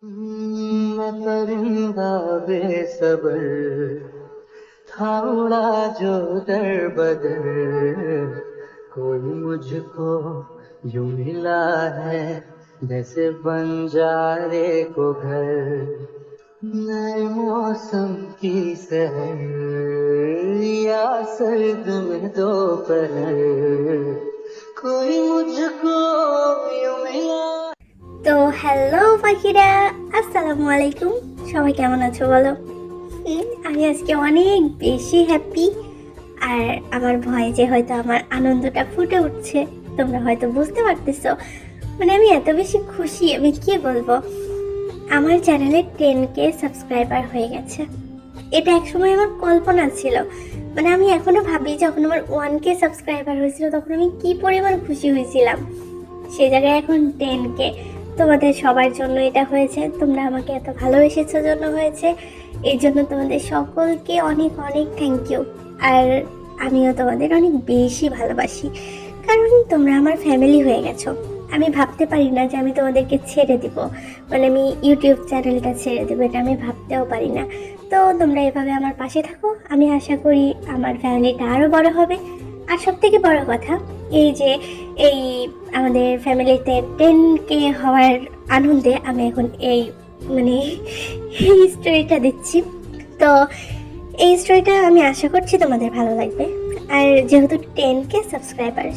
मैं परिंदा बेसब्र था उड़ा जो दर बदर कोई मुझको यूं मिला है जैसे बंजारे को घर नए मौसम की सहर या सर्द में दोपहर कोई मुझको यूं मिला। তো হ্যালো পাখিরা, আসসালামু আলাইকুম। সবাই কেমন আছো বলো? আমি আজকে অনেক বেশি হ্যাপি। আর আমার ভয়েসে হয়তো আমার আনন্দটা ফুটে উঠছে, তোমরা হয়তো বুঝতে পারতেছো। মানে আমি এত বেশি খুশি, আমি কি বলবো। আমার চ্যানেলে 10K সাবস্ক্রাইবার হয়ে গেছে। এটা একসময় আমার কল্পনা ছিল। মানে আমি এখনো ভাবি যখন আমার 1K সাবস্ক্রাইবার হয়েছিল তখন আমি কি পরিমাণ খুশি হয়েছিলাম। সে জায়গায় এখন 10K। তোমাদের সবার জন্য এটা হয়েছে, তোমরা আমাকে এত ভালোবেসেছো জন্য হয়েছে। এই জন্য তোমাদের সকলকে অনেক অনেক থ্যাংক ইউ। আর আমিও তোমাদের অনেক বেশি ভালোবাসি, কারণ তোমরা আমার ফ্যামিলি হয়ে গেছো। আমি ভাবতে পারি না যে আমি তোমাদেরকে ছেড়ে দিব, মানে আমি ইউটিউব চ্যানেলটা ছেড়ে দেবো, এটা আমি ভাবতেও পারি না। তো তোমরা এভাবে আমার পাশে থাকো, আমি আশা করি আমার ফ্যামিলিটা আরও বড় হবে। আর সব থেকে বড় কথা এই যে এই আমাদের ফ্যামিলিতে 10K হওয়ার আনন্দে আমি এখন এই মানে এই স্টোরিটা দিচ্ছি। তো এই স্টোরিটা আমি আশা করছি তোমাদের ভালো লাগবে। আর যেহেতু 10K সাবস্ক্রাইবার,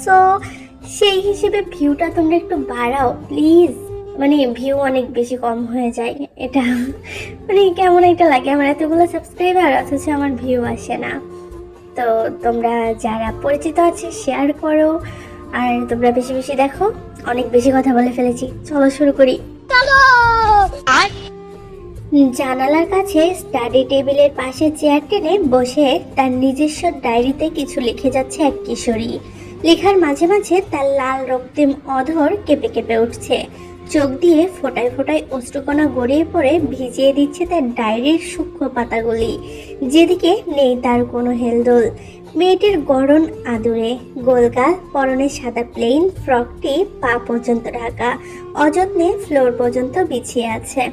সো সেই হিসেবে ভিউটা তোমরা একটু বাড়াও প্লিজ। মানে ভিউ অনেক বেশি কম হয়ে যায়, এটা মানে কেমন একটা লাগে। আমার এতগুলো সাবস্ক্রাইবার অথচ আমার ভিউ আসে না। তো তোমরা যারা পরিচিত আছে শেয়ার করো, আর তোমরা বেশি বেশি দেখো। অনেক বেশি কথা বলে ফেলেছি, চলো শুরু করি। জানালার কাছে স্টাডি টেবিলের পাশে চেয়ার টেনে বসে তার নিজস্ব ডায়েরিতে কিছু লিখে যাচ্ছে এক কিশোরী। লেখার মাঝে মাঝে তার লাল রক্তিম অধর কেঁপে কেঁপে উঠছে, চোখ দিয়ে ফোঁটায় ফোঁটায় অশ্রুকণা গড়িয়ে পড়ে ভিজিয়ে দিচ্ছে তার ডায়েরির সূক্ষ্ম পাতাগুলি, যেদিকে নেই তার কোনো হেলদোল। মেয়েটির গড়ন আদুরে, গোলগাল, পরনে সাদা প্লেন ফ্রকটি পা পর্যন্ত ঢাকা, অযত্নে ফ্লোর পর্যন্ত বিছিয়ে আছে।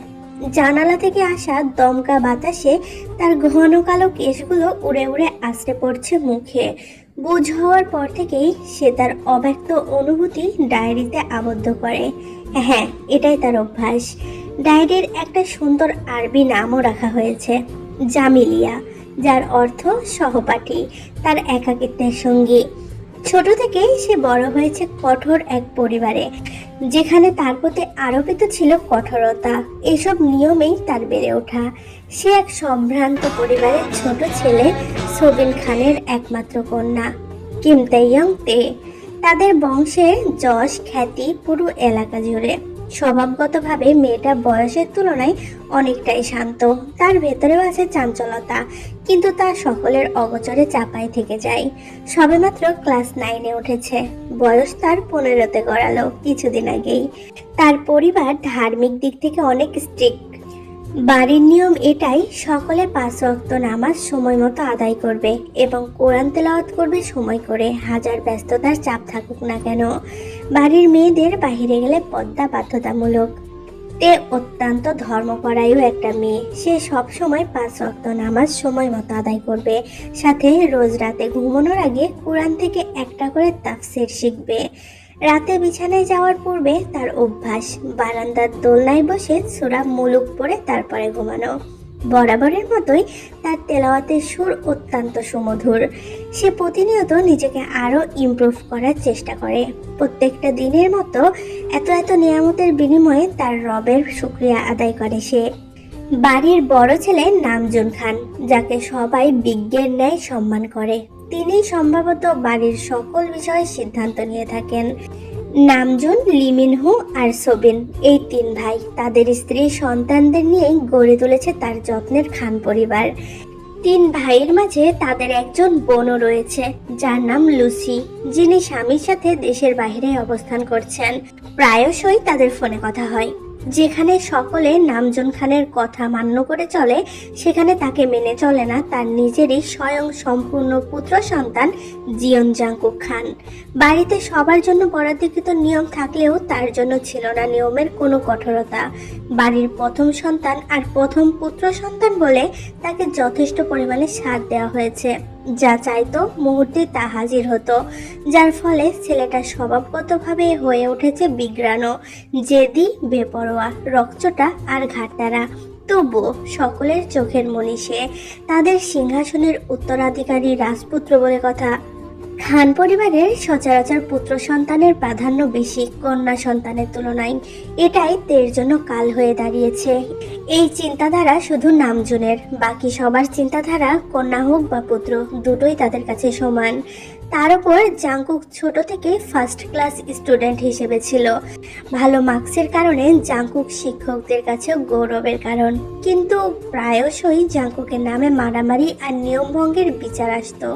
জানালা থেকে আসা দমকা বাতাসে তার ঘন কালো কেশগুলো উড়ে উড়ে আছড়ে পড়ছে মুখে। বুঝ হওয়ার পর থেকেই সে তার অব্যক্ত অনুভূতি ডায়েরিতে আবদ্ধ করে। হ্যাঁ, এটাই তার অভ্যাস। ডায়েরির একটা সুন্দর আরবি নামও রাখা হয়েছে, জামিলিয়া, যার অর্থ সহপাঠী, তার একাকিত্বের সঙ্গী। ছোট থেকেই সে বড় হয়েছে কঠোর এক পরিবারে, যেখানে তার প্রতি আরোপিত ছিল কঠোরতা। এসব নিয়মেই তার বেড়ে ওঠা। সে এক সম্ভ্রান্ত পরিবারের ছোট ছেলে, সোবিন খানের একমাত্র কন্যা কিম তাইয়ং তে। তাদের বংশের যশ খ্যাতি পুরো এলাকা জুড়ে। স্বভাবগতভাবে মেয়েটা বয়সের তুলনায় অনেকটাই শান্ত। তার ভেতরেও আছে চাঞ্চলতা, কিন্তু তা সকলের অগোচরে চাপায় থেকে যায়। সবেমাত্র ক্লাস 9-এ উঠেছে, বয়স তার 15-তে গড়ালো কিছুদিন আগেই। তার পরিবার ধার্মিক দিক থেকে অনেক স্ট্রিক্ট। বাড়ির নিয়ম এটাই, সকলে 5 ওয়াক্ত নামাজ সময় মতো আদায় করবে এবং কোরআন তেলাওয়াত করবে সময় করে, হাজার ব্যস্ততার চাপ থাকুক না কেন। বাড়ির মেয়েদের বাহিরে গেলে পর্দা বাধ্যতামূলক। তে অত্যন্ত ধর্মপরায়ণ একটা মেয়ে। সে সব সময় 5 ওয়াক্ত নামাজ সময় মতো আদায় করবে, সাথে রোজ রাতে ঘুমানোর আগে কোরআন থেকে একটা করে তাফসির শিখবে। রাতে বিছানায় যাওয়ার পূর্বে তার অভ্যাস বারান্দার দোলনায় বসে সূরা মুলুক পড়ে তারপরে ঘুমানো। বরাবরের মতোই তার তেলাওয়াতের সুর অত্যন্ত সুমধুর। সে প্রতিনিয়ত নিজেকে আরও ইমপ্রুভ করার চেষ্টা করে। প্রত্যেকটা দিনের মতো এত এত নিয়ামতের বিনিময়ে তার রবের শুকরিয়া আদায় করে সে। বাড়ির বড় ছেলে নামজুন খান, যাকে সবাই বিজ্ঞের ন্যায় সম্মান করে। তিনি সম্ভবত বাড়ির সকল বিষয়ে সিদ্ধান্ত নিয়ে থাকেন। নামজুন, লিমিনহু আর সোবিন, এই 3 ভাই তাদের স্ত্রী সন্তানদের নিয়েই গড়ে তুলেছে তার যত্নের খান পরিবার। 3 ভাইয়ের মাঝে তাদের একজন বোনও রয়েছে, যার নাম লুসি, যিনি স্বামীর সাথে দেশের বাইরে অবস্থান করছেন। প্রায়শই তাদের ফোনে কথা হয়। যেখানে সকলে নামজুন খানের কথা মান্য করে চলে, সেখানে তাকে মেনে চলে না তার নিজেরই স্বয়ং সম্পূর্ণ পুত্র সন্তান জিয়ন জাংকুক খান। বাড়িতে সবার জন্য বরাদ্দকৃত নিয়ম থাকলেও তার জন্য ছিল না নিয়মের কোনো কঠোরতা। বাড়ির প্রথম সন্তান আর প্রথম পুত্র সন্তান বলে তাকে যথেষ্ট পরিমাণে সাথ দেওয়া হয়েছে। যা চাইতো মুহূর্তে তা হাজির হতো, যার ফলে ছেলেটা স্বভাবগতভাবে হয়ে উঠেছে বিগ্রানো, জেদি, বেপরোয়া, রকচটা আর ঘাটতারা। তবুও সকলের চোখের মনি সে, তাদের সিংহাসনের উত্তরাধিকারী রাজপুত্র বলে কথা। খান পরিবারের সচরাচর পুত্র সন্তানের প্রাধান্য বেশি কন্যা সন্তানের তুলনায়। এটাই তের জন্য কাল হয়ে দাঁড়িয়েছে। এই চিন্তাধারা শুধু নামজনের, বাকি সবার চিন্তাধারা কন্যা হোক বা পুত্র, দুটোই তাদের কাছে সমান। তার উপর জাংকুক ছোট থেকে ফার্স্ট ক্লাস স্টুডেন্ট হিসেবে ছিল। ভালো মার্কসের কারণে জাংকুক শিক্ষকদের কাছেও গৌরবের কারণ। কিন্তু প্রায়শই জাংকুকের নামে মারামারি আর নিয়মভঙ্গের বিচার আসতো।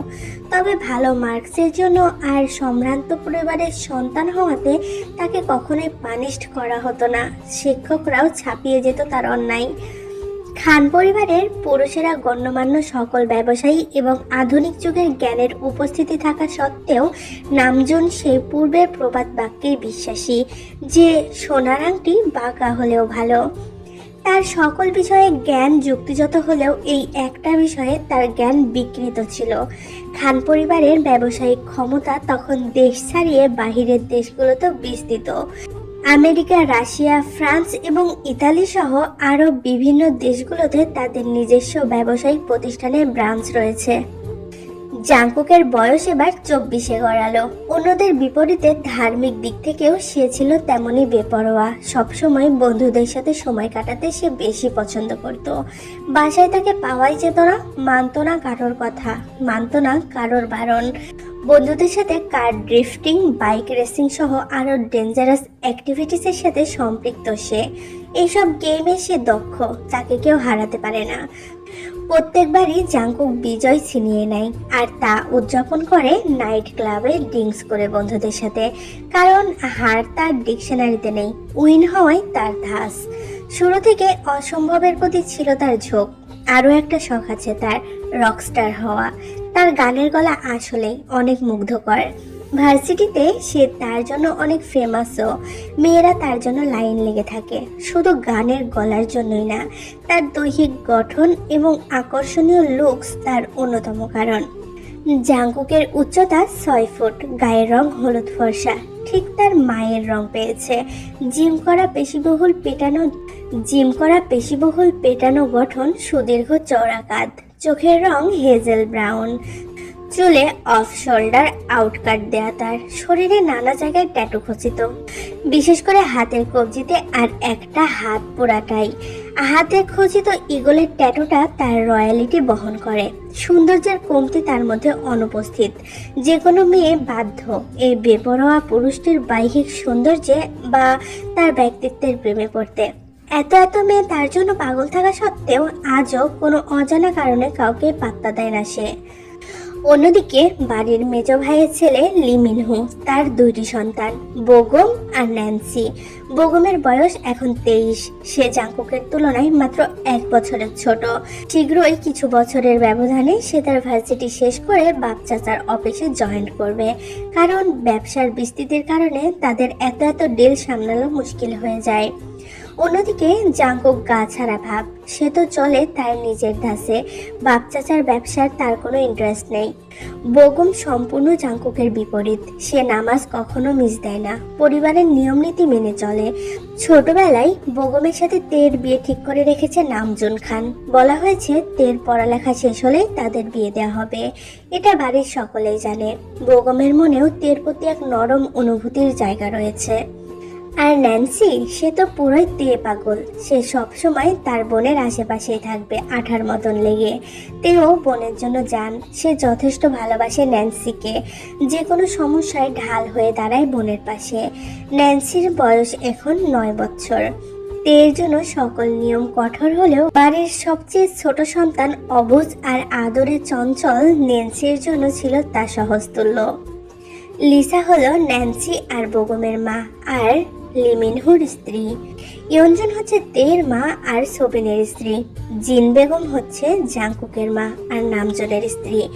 তবে ভালো মার্কসের জন্য আর সম্ভ্রান্ত পরিবারের সন্তান হওয়াতে তাকে কখনোই পানিশড করা হতো না। শিক্ষকরাও ছাপিয়ে যেত তার অন্যায়। খান পরিবারের পুরুষেরা গণ্যমান্য সকল ব্যবসায়ী এবং আধুনিক যুগের জ্ঞানের উপস্থিতি থাকা সত্ত্বেও নামজুন সেই পূর্বের প্রবাদ বাক্যেই বিশ্বাসী যে সোনার আংটি বাঁকা হলেও ভালো। তার সকল বিষয়ে জ্ঞান যুক্তিযত হলেও এই একটা বিষয়ে তার জ্ঞান বিকৃত ছিল। খান পরিবারের ব্যবসায়িক ক্ষমতা তখন দেশ ছাড়িয়ে বাহিরের দেশগুলোতে বিস্তৃত। আমেরিকা, রাশিয়া, ফ্রান্স এবং ইতালি সহ আরও বিভিন্ন দেশগুলোতে তাদের নিজস্ব ব্যবসায়িক প্রতিষ্ঠানের ব্রাঞ্চ রয়েছে। জাংকুকের বয়স এবার 24-এ গড়ালো। অন্যদের বিপরীতে ধার্মিক দিক থেকেও সে ছিল তেমনই বেপরোয়া। সবসময় বন্ধুদের সাথে সময় কাটাতে সে বেশি পছন্দ করত। বাসায় তাকে পাওয়াই যেত না, মানত না কারোর কথা, মানত না কারোর বারণ। বন্ধুদের সাথে কার ড্রিফটিং, বাইক রেসিং সহ আরও ডেঞ্জারাস অ্যাক্টিভিটিসের সাথে সম্পৃক্ত সে। এইসব গেমে সে দক্ষ, তাকে কেউ হারাতে পারে না। প্রত্যেকবারই জাংকুক বিজয় ছিনিয়ে নেয়, আর তা উদযাপন করে নাইট ক্লাবে ড্রিঙ্কস করে বন্ধুদের সাথে। কারণ হার তার ডিকশনারিতে নেই, উইন হওয়াই তার ধাস। শুরু থেকে অসম্ভবের প্রতি ছিল তার ঝোঁক। আরও একটা শখ আছে তার, রকস্টার হওয়া। তার গানের গলা আসলেই অনেক মুগ্ধকর। ভার্সিটিতে সে তার জন্য অনেক ফেমাসও। মেয়েরা তার জন্য লাইন লেগে থাকে, শুধু গানের গলার জন্যই না, তার দৈহিক গঠন এবং আকর্ষণীয় লুকস তার অন্যতম কারণ। জাংকুকের উচ্চতা 6 ফুট, গায়ের রং হলুদ ফর্সা, ঠিক তার মায়ের রং পেয়েছে। জিম করা পেশিবহুল পেটানো গঠন, সুদীর্ঘ চওড়া কাঁধ, চোখের রং হেজেল ব্রাউন, চুলে অফ শোল্ডার আউটকাট দেয়া। তার শরীরে নানা জায়গায় ট্যাটু খচিত, বিশেষ করে হাতের কবজিতে আর একটা হাত পুরাটাই। হাতে খচিত ইগলের ট্যাটুটা তার রয়্যালিটি বহন করে। সৌন্দর্যের কমতি তার মধ্যে অনুপস্থিত। যে কোনো মেয়ে বাধ্য এই বেপরোয়া পুরুষটির বাহ্যিক সৌন্দর্যে বা তার ব্যক্তিত্বের প্রেমে পড়তে। এত মেয়ে তার জন্য পাগল থাকা সত্ত্বেও আজও কোনো অজানা কারণে কাউকে পাত্তা দেয় না সে। অন্যদিকে বাড়ির মেজ ভাইয়ের ছেলে লি মিনহু, তার 2টি সন্তান, বোগম আর ন্যান্সি। বোগমের বয়স এখন 23। সে জাংকুকের তুলনায় মাত্র 1 বছরের ছোট। শীঘ্রই কিছু বছরের ব্যবধানে সে তার ভার্সিটি শেষ করে বাপ চাচার অফিসে জয়েন করবে। কারণ ব্যবসার বিস্তৃতির কারণে তাদের এত ডিল সামলানো মুশকিল হয়ে যায়। অন্যদিকে জাংকুক গা ছাড়া ভাব, সে তো চলে তার নিজের ধাসে। বাপ চাচার ব্যবসার তার কোনো ইন্টারেস্ট নেই। বোগম সম্পূর্ণ জাংকুকের বিপরীত। সে নামাজ কখনো মিস দেয় না, পরিবারের নিয়ম নীতি মেনে চলে। ছোটবেলায় বোগমের সাথে তের বিয়ে ঠিক করে রেখেছে নামজুন খান। বলা হয়েছে তের পড়ালেখা শেষ হলেই তাদের বিয়ে দেওয়া হবে। এটা বাড়ির সকলেই জানে। বোগমের মনেও তের প্রতি এক নরম অনুভূতির জায়গা রয়েছে। আর ন্যান্সি, সে তো পুরোই তেয়ে পাগল। সে সবসময় তার বোনের আশেপাশেই থাকবে, আঠার মতন লেগে। তেও বোনের জন্য যান। সে যথেষ্ট ভালোবাসে ন্যান্সিকে। যে কোনো সমস্যায় ঢাল হয়ে দাঁড়ায় বোনের পাশে। ন্যান্সির বয়স এখন 9 বছর। তের জন্য সকল নিয়ম কঠোর হলেও বাড়ির সবচেয়ে ছোট সন্তান অবুঝ আর আদরে চঞ্চল ন্যান্সির জন্য ছিল তা সহজতুল্য। লিসা হলো ন্যান্সি আর বোগমের মা, আর লিমিনহুর স্ত্রী। ইয়নজুন হচ্ছে তের মা আর সোবিনের স্ত্রী। জিন বেগম হচ্ছে জাংকুকের মা আর নামজনের স্ত্রী।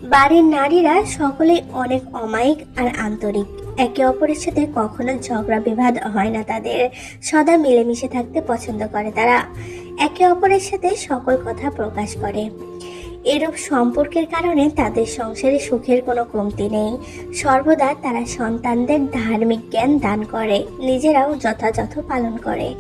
বাড়ির নারীরা সকলেই অনেক অমায়িক আর আন্তরিক। একে অপরের সাথে কখনো ঝগড়া বিবাদ হয় না তাদের। সদা মিলেমিশে থাকতে পছন্দ করে তারা। একে অপরের সাথে সকল কথা প্রকাশ করে। এরূপ সম্পর্কের কারণে তাদের সংসারে সুখের কোনো কমতি নেই। সর্বদা তারা সন্তানদের ধার্মিক জ্ঞান দান করে, নিজেরাও যথাযথ পালন করে।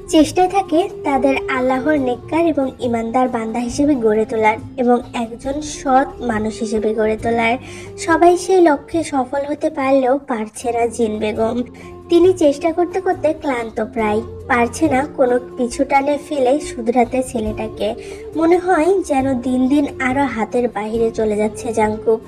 চেষ্টায় থাকে তাদের আল্লাহর নেককার এবং ইমানদার বান্দা হিসেবে গড়ে তোলার এবং একজন সৎ মানুষ হিসেবে গড়ে তোলার। সবাই সেই লক্ষ্যে সফল হতে পারলেও পারছে না জিন বেগম। তিনি চেষ্টা করতে করতে ক্লান্ত প্রায়, পারছে না কোনো পিছু টানে ফেলে শুধরাতে ছেলেটাকে। মনে হয় যেন দিন দিন আরো হাতের বাইরে চলে যাচ্ছে জাংকুক।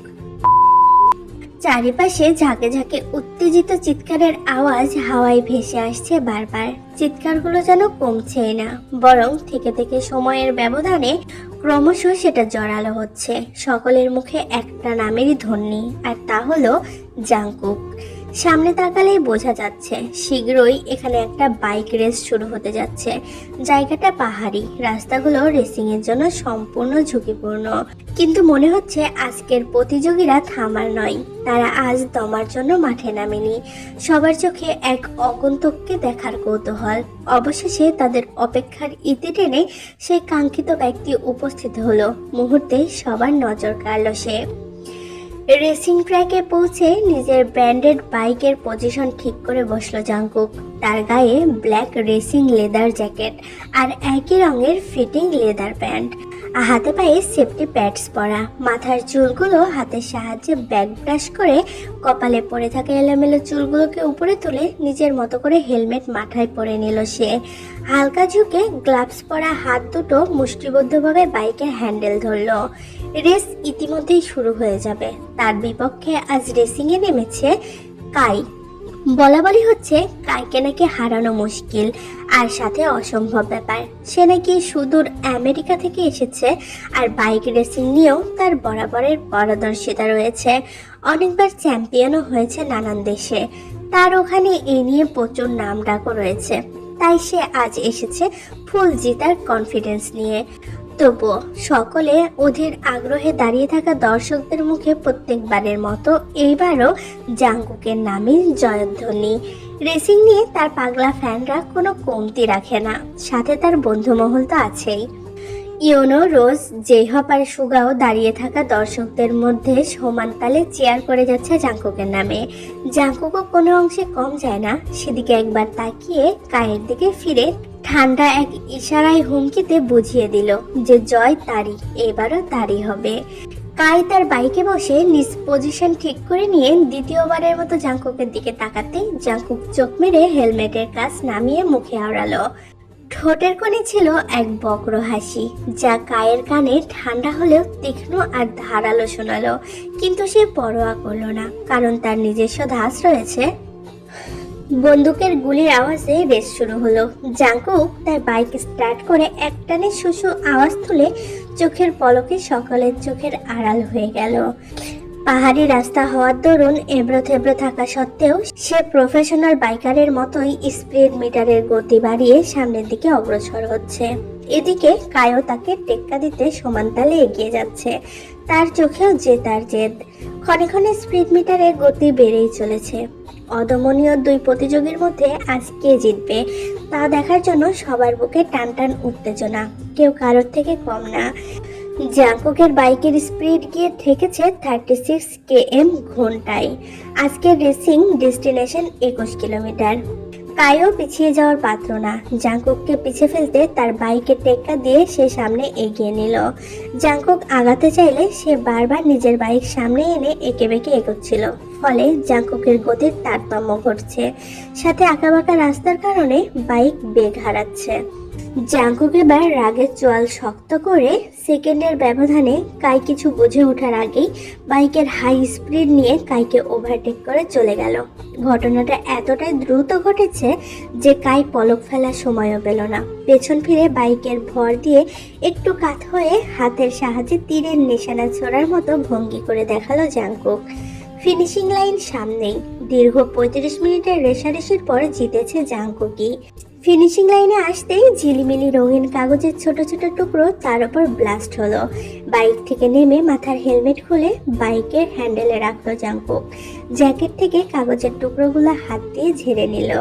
চারিপাশে ঝাঁকে ঝাঁকে উত্তেজিত চিৎকারের আওয়াজ হাওয়ায় ভেসে আসছে বারবার। চিৎকারগুলো যেন কমছেই না, বরং থেকে থেকে সময়ের ব্যবধানে ক্রমশ সেটা জোরালো হচ্ছে। সকলের মুখে একটা নামেরই ধ্বনি, আর তা হলো জাংকুক। সামনে তাকালেই বোঝা যাচ্ছে শীঘ্রই এখানে একটা বাইক রেস শুরু হতে যাচ্ছে। জায়গাটা পাহাড়ি, রাস্তাগুলো রেসিং এর জন্য সম্পূর্ণ ঝুঁকিপূর্ণ। কিন্তু মনে হচ্ছে আজকের প্রতিযোগীরা থামার নয়, তারা আজ দমার জন্য মাঠে নামেনি। সবার চোখে এক আগন্তুককে দেখার কৌতূহল। অবশেষে তাদের অপেক্ষার ইতি টেনে সেই কাঙ্ক্ষিত ব্যক্তি উপস্থিত হলো। মুহূর্তে সবার নজর কাড়ল সে। রেসিং ট্র্যাকে পৌঁছে নিজের ব্র্যান্ডেড বাইকের পজিশন ঠিক করে বসলো জাংকুক। তার গায়ে ব্ল্যাক রেসিং লেদার জ্যাকেট আর একই রঙের ফিটিং লেদার প্যান্ট, হাতে পায়ে সেফটি প্যাডস পরা। মাথার চুলগুলো হাতের সাহায্যে ব্যাক ব্রাশ করে কপালে পড়ে থাকা এলোমেলো চুলগুলোকে উপরে তুলে নিজের মতো করে হেলমেট মাথায় পরে নিল সে। হালকা ঝুঁকে গ্লাভস পরা হাত দুটো মুষ্টিবদ্ধভাবে বাইকের হ্যান্ডেল ধরলো। রেস ইতিমধ্যেই শুরু হয়ে যাবে। তার বিপক্ষে আজ রেসিংয়ে নেমেছে কাই। বলা বলি হচ্ছে কাইকে নাকি হারানো মুশকিল, আর সাথে অসম্ভব ব্যাপার। সে নাকি সুদূর আমেরিকা থেকে এসেছে, আর বাইক রেসিং নিয়েও তার বরাবরের পারদর্শিতা রয়েছে। অনেকবার চ্যাম্পিয়নও হয়েছে নানান দেশে। তার ওখানে এই নিয়ে প্রচুর নাম ডাকও রয়েছে। তাই সে আজ এসেছে ফুল জিতার কনফিডেন্স নিয়ে। তবুও সকলে অধীর আগ্রহে দাঁড়িয়ে থাকা দর্শকদের মুখে প্রত্যেকবারের মতো এইবারও জাংকুকের নামে জয়ধ্বনি। রেসিং নিয়ে তার পাগলা ফ্যানরা কোনো কমতি রাখে না, সাথে তার বন্ধুমহল তো আছেই। ইয়োনো, রোজ, জেহপ আর সুগাও দাঁড়িয়ে থাকা দর্শকদের মধ্যে সমান তালে চেয়ার করে যাচ্ছে জাংকুকের নামে। জাংকুকও কোনো অংশে কম যায় না। সেদিকে একবার তাকিয়ে কায়ের দিকে ফিরে ঠান্ডা এক ইশারায় হুমকিতে বুঝিয়ে দিল যে জয় তারই, এবারও তারই হবে। কাই তার বাইকে বসে নিজ পজিশন ঠিক করে নিয়ে দ্বিতীয়বারের মতো জাংকুকের দিকে তাকাতেই জাংকুক চোখ মেরে হেলমেটের কাছ নামিয়ে মুখে আওড়ালো। ঠোঁটের কোণে ছিল এক বক্র হাসি, যা কায়ের কানে ঠান্ডা হলেও তীক্ষ্ণ আর ধারালো শোনালো। কিন্তু সে পরোয়া করলো না, কারণ তার নিজস্ব ধাস রয়েছে। বন্দুকের গুলির আওয়াজে রেস শুরু হলো। জাংকুক তার বাইক স্টার্ট করে একটানে শুশু আওয়াজ তুলে চোখের পলকে সকলের চোখের আড়াল হয়ে গেল। পাহাড়ি রাস্তা হওয়ার দরুন এবড়ো থেবড়ো থাকা সত্ত্বেও সে প্রফেশনাল বাইকারের মতোই স্পিড মিটারের গতি বাড়িয়ে সামনের দিকে অগ্রসর হচ্ছে। এদিকে কায়ও তাকে টেক্কা দিতে সমান তালে এগিয়ে যাচ্ছে। তার চোখেও জেতার জেদ। ক্ষণে ক্ষণে স্পিড মিটারের গতি বেড়েই চলেছে। অদমনীয় দুই প্রতিযোগীর মধ্যে আজ কে জিতবে তা দেখার জন্য সবার বুকে টান টান উত্তেজনা, কেউ কারোর থেকে কম না। জাংকুকের বাইকের স্পিড গিয়ে ঠেকেছে 36 km ঘন্টায়। আজকের রেসিং ডেস্টিনেশন 21 কিলোমিটার। কায়ও পিছিয়ে যাওয়ার পাত্র না। জাংকুককে পিছে ফেলতে তার বাইকে টেক্কা দিয়ে সে সামনে এগিয়ে নিল। জাংকুক আগাতে চাইলে সে বারবার নিজের বাইক সামনে এনে এঁকে বেঁকে এগোচ্ছিল। ফলে জাংকুকের গতির তারতম্য ঘটছে, সাথে আঁকাবাঁকা রাস্তার কারণে বাইক বেগ হারাচ্ছে। জাংকুক এবার রাগের চোয়াল শক্ত করে সেকেন্ডের ব্যবধানে কাই কিছু বুঝে ওঠার আগেই বাইকের হাই স্পিড নিয়ে কাইকে ওভারটেক করে চলে গেল। ঘটনাটা এতটাই দ্রুত ঘটেছে যে কাই পলক ফেলার সময়ও পেল না। পেছন ফিরে বাইকের ভর দিয়ে একটু কাত হয়ে হাতের সাহায্যে তীরের নিশানা ছোড়ার মতো ভঙ্গি করে দেখালো জাংকুক। ফিনিশিং লাইন সামনেই। দীর্ঘ 35 মিনিটের রেষারেষির পর জিতেছে জাংকুকি। ফিনিশিং লাইনে আসতেই ঝিলিমিলি রঙিন কাগজের ছোট ছোট টুকরো তার উপর ব্লাস্ট হলো। বাইক থেকে নেমে মাথার হেলমেট খুলে বাইকের হ্যান্ডেলে রাখলো জাংকুক। জ্যাকেট থেকে কাগজের টুকরোগুলো হাত দিয়ে ঝেড়ে নিল।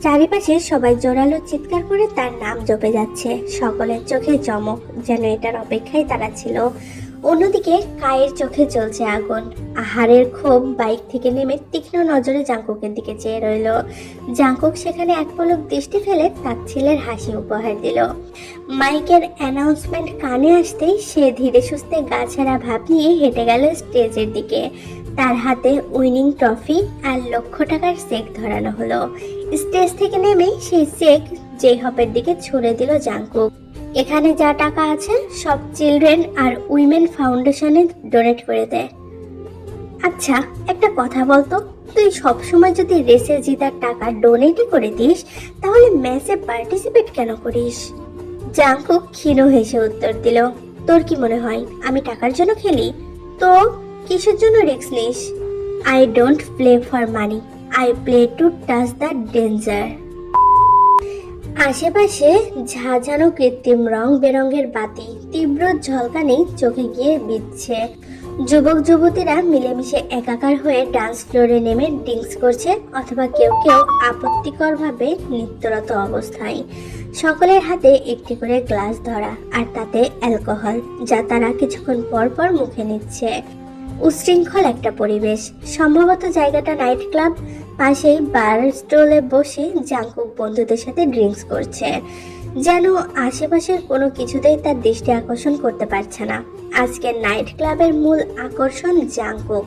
চারিপাশে সবাই জোরালো চিৎকার করে তার নাম জপে যাচ্ছে। সকলের চোখে চমক, যেন এটার অপেক্ষায় তারা ছিল। অন্যদিকে কায়ের চোখে জ্বলছে আগুন। আহারের ক্ষোভ বাইক থেকে নেমে তীক্ষ্ণ নজরে জাংকুকের দিকে চেয়ে রইল। জাংকুক সেখানে এক পলক দৃষ্টি ফেলে তার ছেলের হাসি উপহার দিল। মাইকের অ্যানাউন্সমেন্ট কানে আসতেই সে ধীরে সুস্থে গা ছাড়া ভাব নিয়ে হেঁটে গেল স্টেজের দিকে। তার হাতে উইনিং ট্রফি আর $1,00,000 চেক ধরানো হলো। স্টেজ থেকে নেমেই সেই চেক জেহপের দিকে ছুড়ে দিল জাংকুক। এখানে যা টাকা আছে সব চিলড্রেন আর উইমেন ফাউন্ডেশনে ডোনেট করে দেয়। আচ্ছা, একটা কথা বলতো, তুই সবসময় যদি রেসে জেতার টাকা ডোনেটই করে দিস, তাহলে ম্যাচে পার্টিসিপেট কেন করিস? জাংকুক ক্ষীণ হেসে উত্তর দিল, তোর কি মনে হয় আমি টাকার জন্য খেলি? তো কিসের জন্য রিস্ক নিস? I don't play for money, I play to touch the danger. আশেপাশে ঝাঁঝানো কৃত্রিম রং বেরঙের বাতি তীব্র ঝলকানি চোখে গিয়ে বিঁধছে। যুবক যুবতীরা মিলেমিশে একাকার হয়ে ডান্স ফ্লোরে নেমে ড্রিঙ্কস করছে, অথবা কেউ কেউ আপত্তিকরভাবে নৃত্যরত অবস্থায়। সকলের হাতে একটি করে গ্লাস ধরা, আর তাতে অ্যালকোহল, যা তারা কিছুক্ষণ পর পর মুখে নিচ্ছে। উচ্ছৃঙ্খল একটা পরিবেশ। সম্ভবত জায়গাটা নাইট ক্লাব। পাশেই বার স্টলে বসে জাংকুক বন্ধুদের সাথে ড্রিঙ্কস করছে, যেন আশেপাশের কোনো কিছুতেই তার দৃষ্টি আকর্ষণ করতে পারছে না। আজকের নাইট ক্লাবের মূল আকর্ষণ জাংকুক।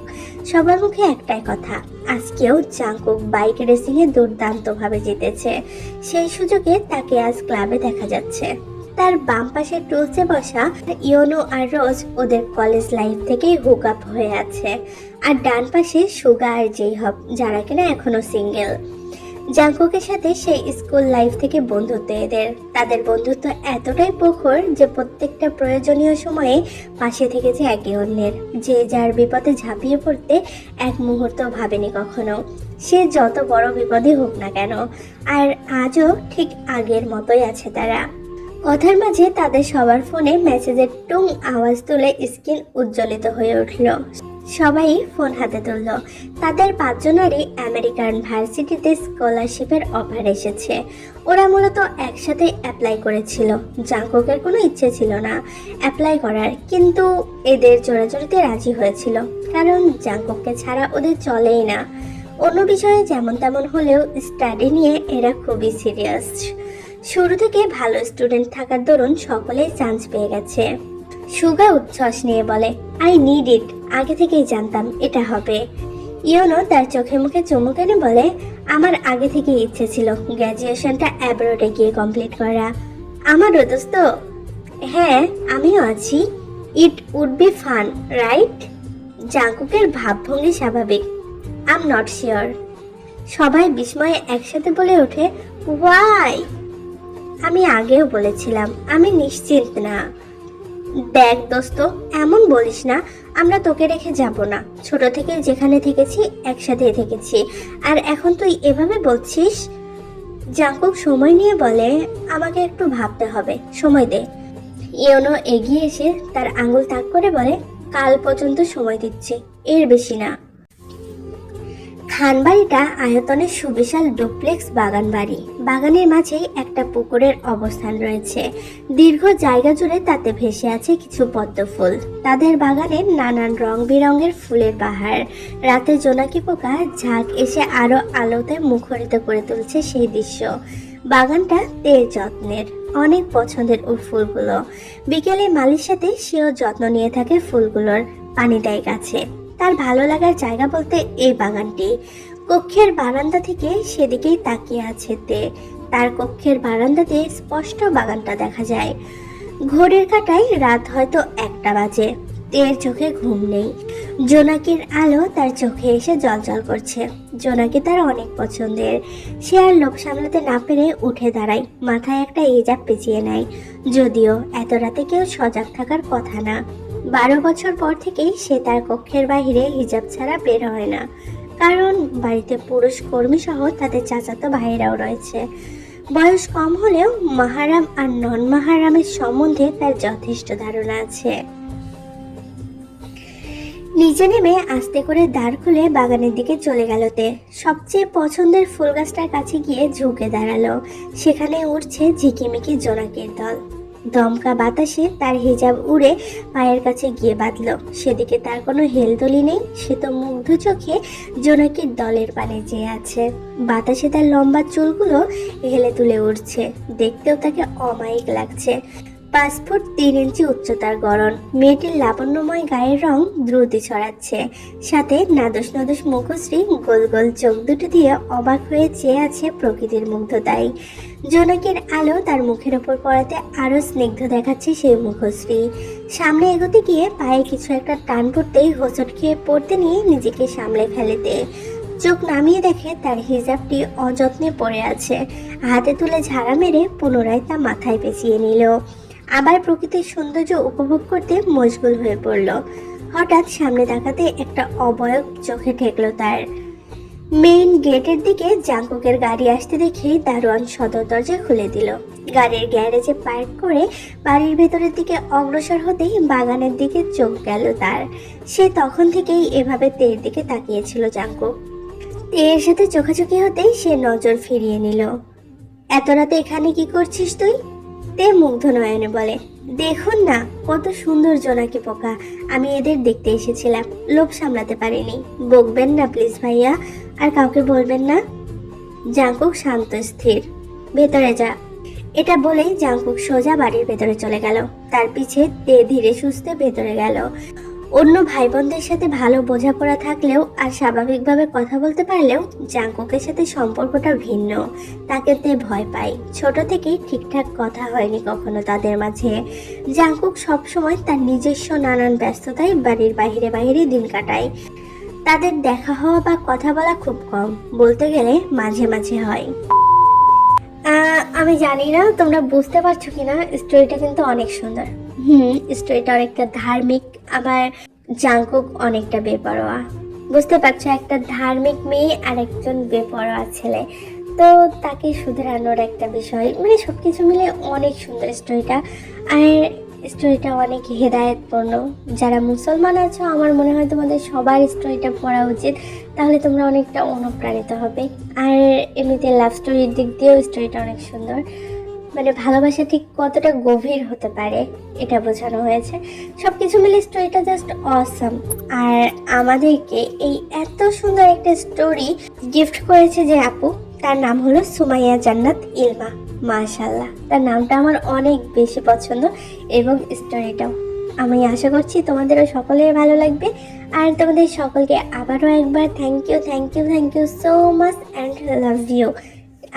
সবার মুখে একটাই কথা, আজকেও জাংকুক বাইক রেসিংয়ে দুর্দান্তভাবে জিতেছে। সেই সুযোগে তাকে আজ ক্লাবে দেখা যাচ্ছে। তার বাম পাশে টুলসে বসা ইয়োনো আর রোজ ওদের কলেজ লাইফ থেকেই হুক আপ হয়ে আছে, আর ডান পাশে সুগা আর জেহপ, যারা কিনা এখনো সিঙ্গেল। জাংকুকের সাথে সেই স্কুল লাইফ থেকে বন্ধুত্ব এদের। তাদের বন্ধুত্ব এতটাই প্রখর যে প্রত্যেকটা প্রয়োজনীয় সময়ে পাশে থেকেছে একে অন্যের। যে যার বিপদে ঝাঁপিয়ে পড়তে এক মুহূর্ত ভাবেনি কখনো, সে যত বড় বিপদই হোক না কেন। আর আজও ঠিক আগের মতোই আছে তারা। কথার মাঝে তাদের সবার ফোনে মেসেজের টুং আওয়াজ তুলে স্ক্রিন উজ্জ্বলিত হয়ে উঠল। সবাই ফোন হাতে তুলল। তাদের 5 জনেরই আমেরিকান ভার্সিটিতে স্কলারশিপের অফার এসেছে। ওরা মূলত একসাথে অ্যাপ্লাই করেছিল। জাংকুকের কোনো ইচ্ছে ছিল না অ্যাপ্লাই করার, কিন্তু এদের জোরাজোরিতে রাজি হয়েছিল, কারণ জাংকুককে ছাড়া ওদের চলেই না। অন্য বিষয়ে যেমন তেমন হলেও স্টাডি নিয়ে এরা খুবই সিরিয়াস। শুরু থেকে ভালো স্টুডেন্ট থাকার দরুন সকলেই চান্স পেয়ে গেছে। সুগা উচ্ছ্বাস নিয়ে বলে, আই নিড ইট, আগে থেকেই জানতাম এটা হবে। ইয়োনো তার চোখে মুখে চুমুক এনে বলে, আমার আগে থেকেই ইচ্ছে ছিল গ্র্যাজুয়েশনটা অ্যাব্রোডে গিয়ে কমপ্লিট করা। আমারও দোস্ত। হ্যাঁ, আমিও আছি। It would be fun, right? জাংকুকের ভাবভঙ্গি স্বাভাবিক। I am not sure. সবাই বিস্ময়ে একসাথে বলে ওঠে, ওয়াই? আমি আগেও বলেছিলাম আমি নিশ্চিত না। দেখ দোস্ত, এমন বলিস না, আমরা তোকে রেখে যাব না। ছোট থেকে যেখানে থেকেছি একসাথে থেকেছি, আর এখন তুই এভাবে বলছিস? জাংকুক সময় নিয়ে বলে, আমাকে একটু ভাবতে হবে, সময় দে। ইয়োনো এগিয়ে এসে তার আঙুল তাক করে বলে, কাল পর্যন্ত সময় দিচ্ছি, এর বেশি না। খানবাড়িটা আয়তনে সুবিশাল ডুপ্লেক্স বাগান বাড়ি। বাগানের মাঝেই একটা পুকুরের অবস্থান রয়েছে। দীর্ঘ জায়গা জুড়ে তাতে ভেসে আছে কিছু পদ্ম ফুল। তাদের বাগানে নানান রং বেরঙের ফুলের বাহার। রাতে জোনাকি পোকা ঝাঁক এসে আরো আলোতে মুখরিত করে তুলছে সেই দৃশ্য। বাগানটা তেল যত্নের, অনেক পছন্দের ওই ফুলগুলো। বিকেলে মালির সাথে সেও যত্ন নিয়ে থাকে ফুলগুলোর, পানি দেয় গাছে। তার ভালো লাগার জায়গা বলতে এই বাগানটি। কক্ষের বারান্দা থেকে সেদিকেই তাকিয়ে আছে তে। তার কক্ষের বারান্দা দিয়ে স্পষ্ট বাগানটা দেখা যায়। ঘড়ির কাঁটায় রাত হয়তো 1টা বাজে। তের চোখে ঘুম নেই। জোনাকির আলো তার চোখে এসে জ্বলজ্বল করছে। জোনাকি তার অনেক পছন্দের। সে আর লোভ সামলাতে না পেরে উঠে দাঁড়ায়, মাথায় একটা হিজাব পেঁচিয়ে নেয়। যদিও এত রাতে কেউ সজাগ থাকার কথা না। 12 বছর পর থেকেই সে তার কক্ষের বাইরে হিজাব ছাড়া বের হয় না, কারণ বাড়িতে পুরুষ কর্মী সহ তাদের চাচাতো ভাইয়েরাও রয়েছে। বয়স কম হলেও মাহারাম আর নন মাহারামের সম্বন্ধে তার যথেষ্ট ধারণা আছে। নিচে নেমে আস্তে করে দ্বার খুলে বাগানের দিকে চলে গেল তে। সবচেয়ে পছন্দের ফুল গাছটার কাছে গিয়ে ঝুঁকে দাঁড়ালো। সেখানে উঠছে ঝিকিমিকি জোনাকির দল। দমকা বাতাসে তার হিজাব উড়ে পায়ের কাছে গিয়ে বাঁধলো। সেদিকে তার কোনো হেলদোলি নেই, সে তো মুগ্ধ চোখে জোনাকির দলের পানে চেয়ে আছে। বাতাসে তার লম্বা চুলগুলো হেলে তুলে উঠছে, দেখতেও তাকে অমায়িক লাগছে। 5 ফুট 3 ইঞ্চি উচ্চতার গড়ন, মেয়েটির লাবণ্যময় গায়ের রং দ্রুতি ছড়াচ্ছে, সাথে নাদুস নাদুস মুখশ্রী, গোল গোল চোখ দুটো দিয়ে অবাক হয়ে চেয়ে আছে প্রকৃতির মুগ্ধতায়। জোনাকির আলো তার মুখের ওপর পড়াতে আরো স্নিগ্ধ দেখাচ্ছে সেই মুখশ্রী। সামনে এগোতে গিয়ে পায়ে কিছু একটা টান পড়তেই হোঁচট খেয়ে পড়তে নিয়ে নিজেকে সামলে ফেলেতে চোখ নামিয়ে দেখে তার হিজাবটি অযত্নে পড়ে আছে। হাতে তুলে ঝাড়া মেরে পুনরায় তা মাথায় পেঁচিয়ে নিল। আবার প্রকৃতির সৌন্দর্য উপভোগ করতে মশগুল হয়ে পড়ল। হঠাৎ সামনে তাকাতে একটা অবয়ব চোখে ঠেকলো তার। মেইন গেটের দিকে জাঙ্কুকের গাড়ি আসতে দেখে দারোয়ান সদর দরজা খুলে দিল। গাড়ির গ্যারেজে পার্ক করে বাড়ির ভেতরের দিকে অগ্রসর হতেই বাগানের দিকে চোখ গেল তার। সে তখন থেকেই এভাবে তের দিকে তাকিয়েছিল জাঙ্কুক। তের সাথে চোখাচোখি হতেই সে নজর ফিরিয়ে নিল। এত রাতে এখানে কি করছিস তুই? তে মুগ্ধ নয়নে বলে, দেখুন না কত সুন্দর জোনাকি পোকা, আমি এদের দেখতে এসেছিলাম, লোভ সামলাতে পারিনি। বকবেন না প্লিজ ভাইয়া, আর কাউকে বলবেন না। জাঙ্কুক শান্ত স্থির, ভেতরে যা। এটা বলেই জাঙ্কুক সোজা বাড়ির ভেতরে চলে গেল। তার পিছে তে ধীরে সুস্থে ভেতরে গেল। অন্য ভাই বোনদের সাথে ভালো বোঝাপড়া থাকলেও আর স্বাভাবিকভাবে কথা বলতে পারলেও জাঙ্কুকের সাথে সম্পর্কটা ভিন্ন। তাকে তে ভয় পায়। ছোট থেকেই ঠিকঠাক কথা হয়নি কখনো তাদের মাঝে। জাঙ্কুক সবসময় তার নিজস্ব নানান ব্যস্ততায় বাড়ির বাইরে বাইরে দিন কাটায়। তাদের দেখা হওয়া বা কথা বলা খুব কম, বলতে গেলে মাঝে মাঝে হয়। আমি জানি না তোমরা বুঝতে পারছো কিনা, স্টোরিটা কিন্তু অনেক সুন্দর। স্টোরিটা অনেকটা ধার্মিক, আবার জাঙ্কুক অনেকটা বেপরোয়া। বুঝতে পারছো, একটা ধার্মিক মেয়ে আর একজন বেপরোয়া ছেলে, তো তাকে শুধরানোর একটা বিষয়, মানে সবকিছু মিলে অনেক সুন্দর স্টোরিটা। আর স্টোরিটা অনেক হেদায়েতপূর্ণ। যারা মুসলমান আছো, আমার মনে হয় তোমাদের সবার স্টোরিটা পড়া উচিত, তাহলে তোমরা অনেকটা অনুপ্রাণিত হবে। আর এমনিতে লাভ স্টোরির দিক দিয়েও স্টোরিটা অনেক সুন্দর, মানে ভালোবাসা ঠিক কতটা গভীর হতে পারে এটা বোঝানো হয়েছে। সবকিছু মিলে স্টোরিটা জাস্ট অসাম। আর আমাদেরকে এই এত সুন্দর একটা স্টোরি গিফট করেছে যে আপু, তার নাম হলো সুমাইয়া জান্নাত ইলমা। মাশাআল্লাহ, তার নামটা আমার অনেক বেশি পছন্দ এবং স্টোরিটাও। আমি আশা করছি তোমাদেরও সকলের ভালো লাগবে। আর তোমাদের সকলকে আবারও একবার thank you so much and love you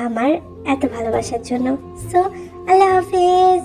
আমার এত ভালোবাসার জন্য। সো আল্লাহ হাফেজ।